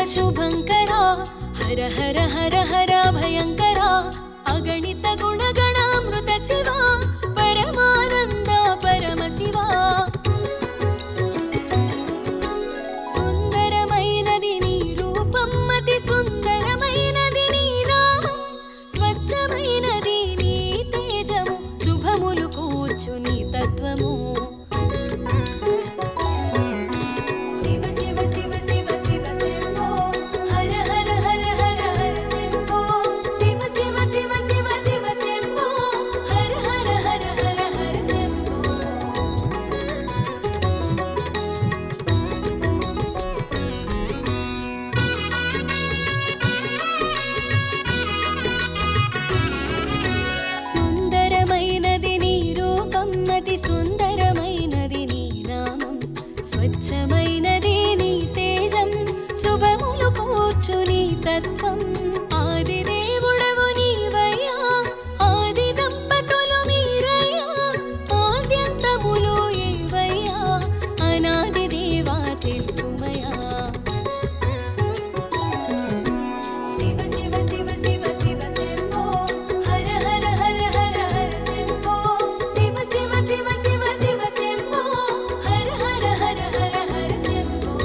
शुभंकरा हर हर हर हर भयंकरा अगणित गुणगणामृत शिवा परमानंद परम शिवा सुंदरमैनदि नी रूपं अति सुंदरमैनदि नी नामं स्वच्छमैनदि नी तेजमु शुभमुलु కూర్చు నీ తత్వము సుందరమైనది నీ నామం స్వచ్ఛమైనది నీ తేజం శుభములు కూర్చు నీ తత్వం ఆది దేవుడవు నీవయ్యా ఆది దంపతులు మీరయ్యా ఆద్యంతములు ఏవయ్యా అనాది దేవా తెలుమయ్యా శివ శివ శివ శివ శివ శంభో హర హర హర హర హర శంభో శివ శివ శివ శివ శివ శంభో హర హర హర హర హర శంభో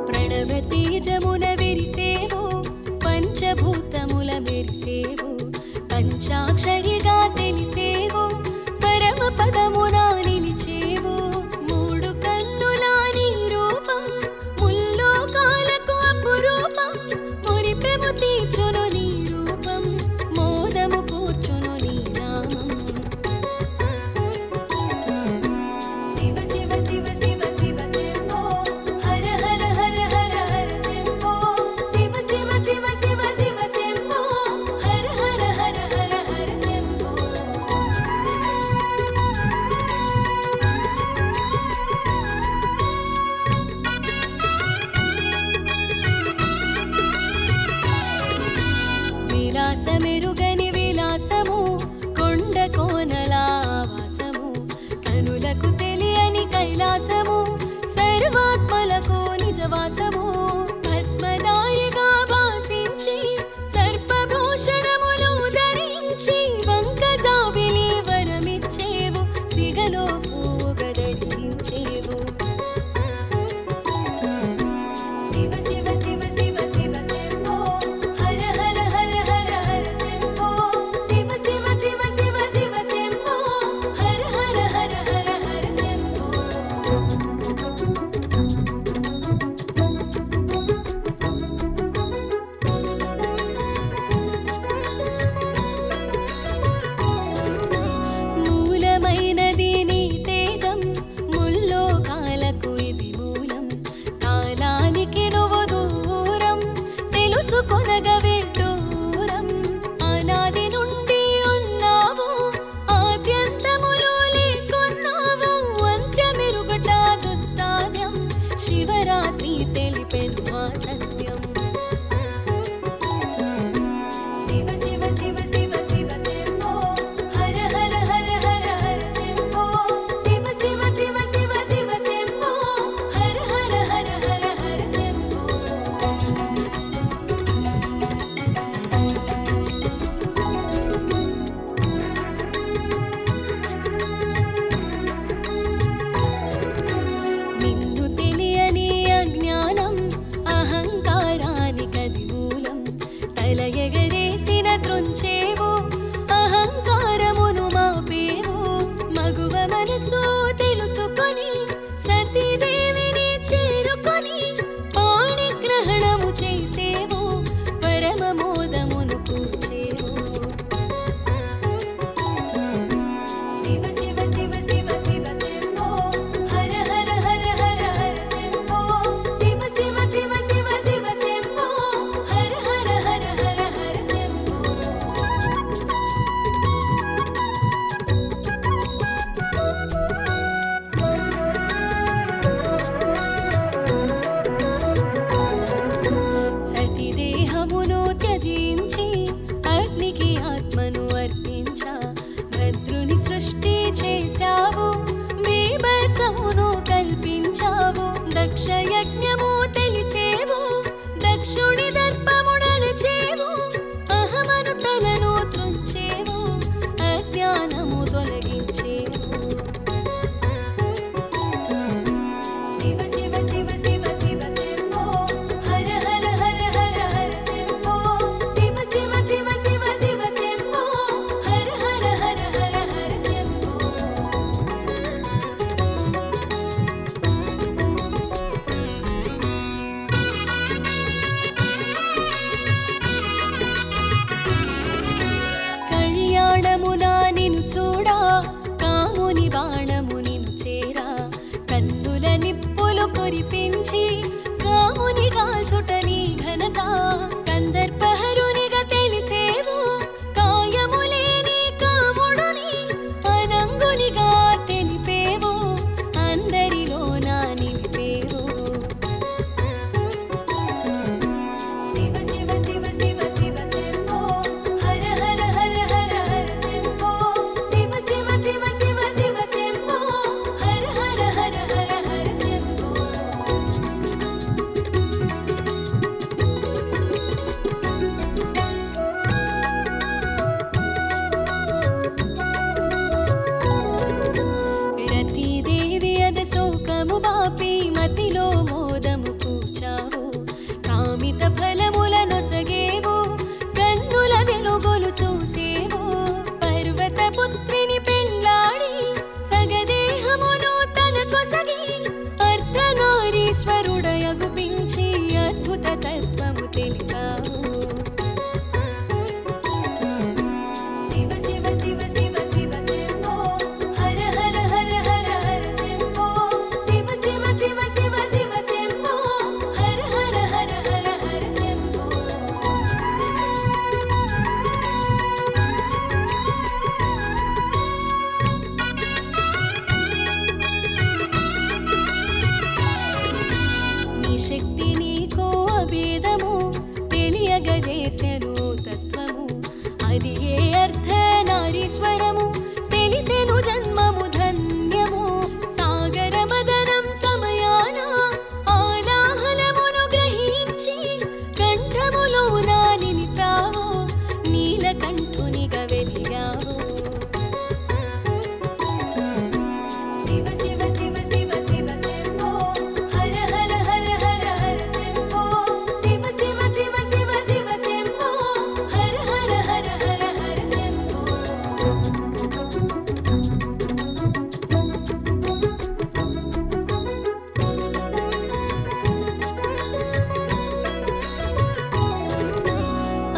ప్రణవ తేజమున విరిసేవు పంచభూతముల మెరిసేవు పంచాక్షరిగా తెలిసేవు పరమ పదమున నిలిచేవు మూడు కన్నుల నీ రూపం ముల్లోకాలకు అపురూపం మురిపెము తీర్చును నీ రూపం మోదము కూర్చును నీ నామం శివ శివ శివ శివ శివ శంభో హర హర హర హర హర శంభో శివ శివ శివ శివ శివ శంభో హర హర హర హర హర శంభో విలాసమెరుగని విలాసము కొండ కోనల వాసము కనులకు తెలియని కైలాసము సర్వాత్మలకు నిజవాసము భస్మదారిగా భాసించి సర్పభూషణములు ధరించి వంక జాబిలి వరమిచ్చేవు సిగలో పూగ ధరించేవు శివ శివ శివ శివ శివ శంభో హర హర హర హర హర శంభో శివ శివ శివ శివ శివ శంభో హర హర హర హర హర శంభో బాపి మతిలో మోదము కూర్చావు కామిత ఫలములనొసగేవు కన్నుల వెలుగులు చూసేవు పర్వత పుత్రిని పెండ్లాడి సగదేహమును తన కొసగి అర్ధనారీశ్వరుడయగుపించి అద్భుత తత్వము తెలిపావు శివ శివ శివ శివ శివ శంభో హర హర హర హర హర శంభో శివ శివ శివ శివ శివ శంభో హర హర హర హర హర శంభో నీ శక్తి నీకో అభేదము తెలియగజేసెను తత్వము అది ఏ అర్ధ నారీశ్వరము తెలిసెను జన్మము ధన్యము సాగర మదనం సమయాన ఆలాహలమును గ్రహించి కంఠములో నా నిలిపావు నీలకంఠునిగా వెలిగావు శివ శివ శివ శివ శివ శంభో హర హర హర హర హర శంభో శివ శివ శివ శివ శివ శంభో హర హర హర హర హర శంభో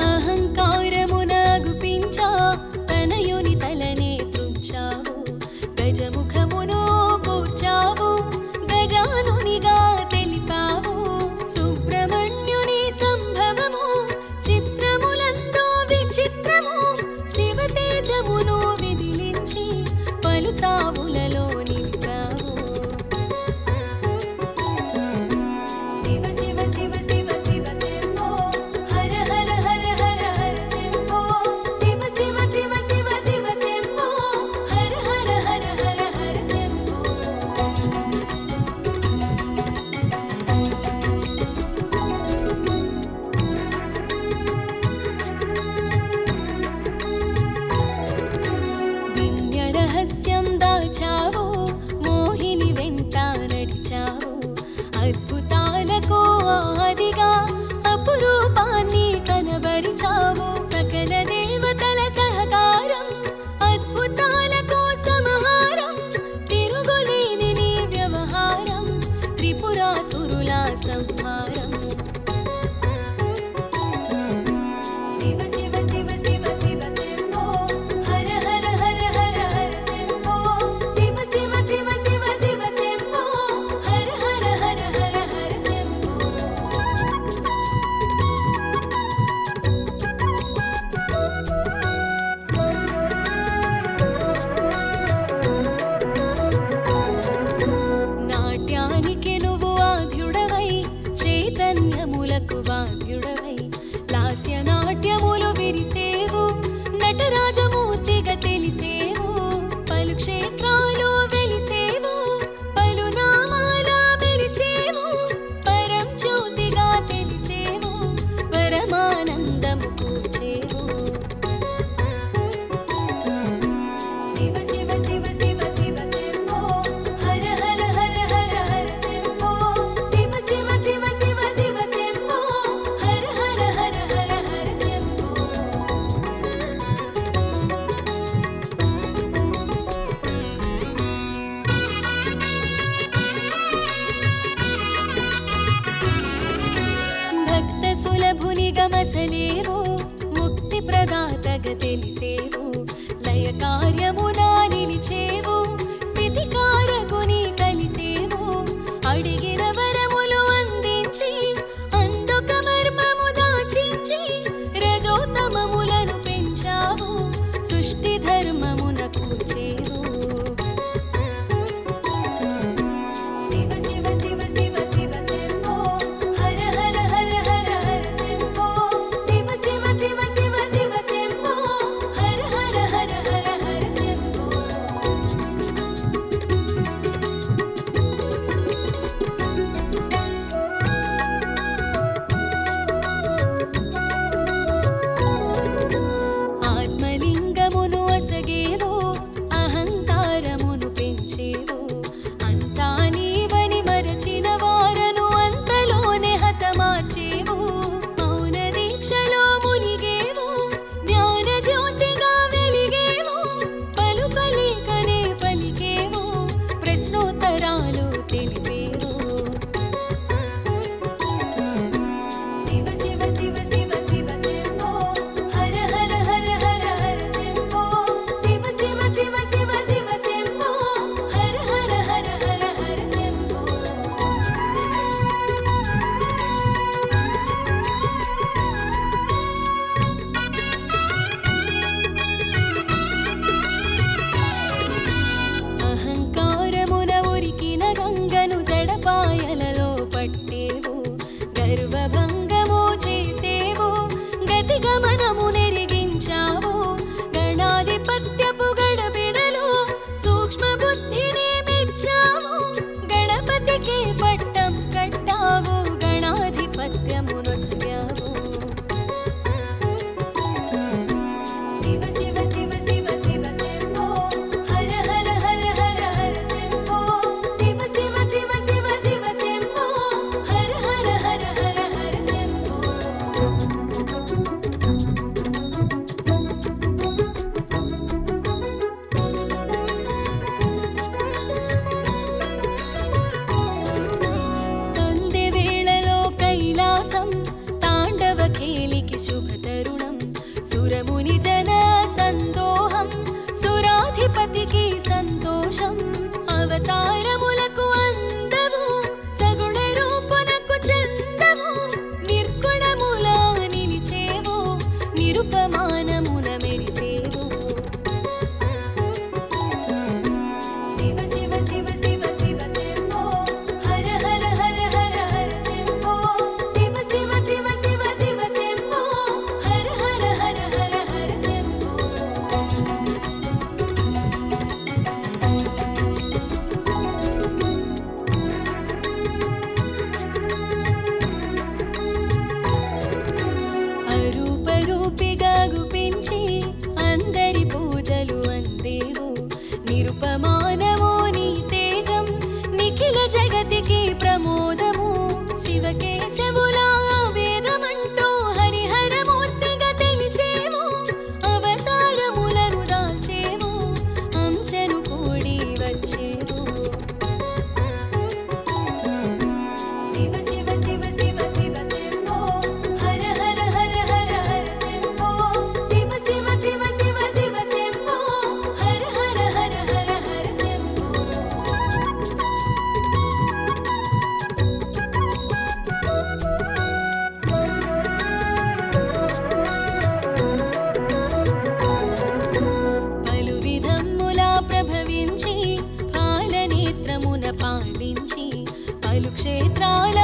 అహంకారమున గుపించా తనయుని తలనే త్రుంచావు గజముఖమును కూర్చావు గజానునిగా తెలిపావు సుబ్రహ్మణ్యుని సంభవము చిత్రములందు విచిత్రము శివ తేజమును విదిలించి పలుతావులలో నిలిపావు శివ శివ శివ శివ శివ శంభో హర హర హర హర హర శంభో శివ శివ శివ శివ శివ శంభో హర హర హర హర హర శంభో దివ్య రహస్యం దాచావు మోహిని వెంట నడిచావు అద్భుతాలకు ఆదిగా అపురూపాన్ని కనబరిచావు సకల దేవతల సహకారం అద్భుతాలకు సమహారం తిరుగులేని నీ వ్యవహారం త్రిపురాసురుల సంహారం శివ శివ శివ శివ శివ శంభో హర హర హర హర హర శంభో శివ శివ శివ శివ శివ శంభో హర హర హర హర హర శంభో నాట్యానికి నువ్వు ఆద్యుడవై చైతన్యములకు బాధ్యుడవై లాస్య నాట్యములు విరిసేవు నటరాజమూర్తిగా తెలిసేవు పలు క్షేత్రాలు వెలిసేవు పలు నామాల మెరిసేవు పరం జ్యోతిగా తెలిసేవు పరమానందము కూర్చేవు శివ శివ శివ శివ శివ శంభో హర హర హర హర హర శంభో శివ శివ శివ శివ శివ శంభో హర హర హర హర హర శంభో భక్త సులభునిగా మసలేవు ముక్తి ప్రదాతగా తెలిసేవు లయ కార్యమునా నిలిచేవు స్థితి కారకుని కలిసేవు అడిగిన వరములు అందించి అందొక మర్మము దాచించి రజోతమములను పెంచావు సృష్టి ధర్మమున కూర్చేవు శివ శివ శివ శివ శివ శంభో హర హర హర హర హర శంభో శివ శివ శివ శివ శివ శంభో హర హర హర హర హర శంభో అవతారములకు అందవు సగుణ రూపునకు చందవు నిర్గుణములా నిలిచేవు నిరుపమానమున మెరిసేవు శివ శివ శివ శివ శివ శంభో హర హర హర హర హర శంభో శివ శివ శివ శివ శివ శంభో హర హర హర హర హర శంభో అరూపరూపిగా గుపించి అందరి పూజలు అందేవు నిరుపమానమో నీ తేజం నిఖిల జగతికి ప్రమోదము శివకేశవులా వేదమంటూ హరిహరమూర్తిగా తెలిసేవు అవతారములను దాల్చేవు అంశను కూడి వచ్చేవు శివ శివ శివ శివ శివ శంభో హర హర హర హర హర శంభో శివ శివ శివ శివ శివ శంభో హర హర హర హర హర శంభో పలు విధములా ప్రభవించి పాలనేత్రమున పాలించి పలు క్షేత్రాల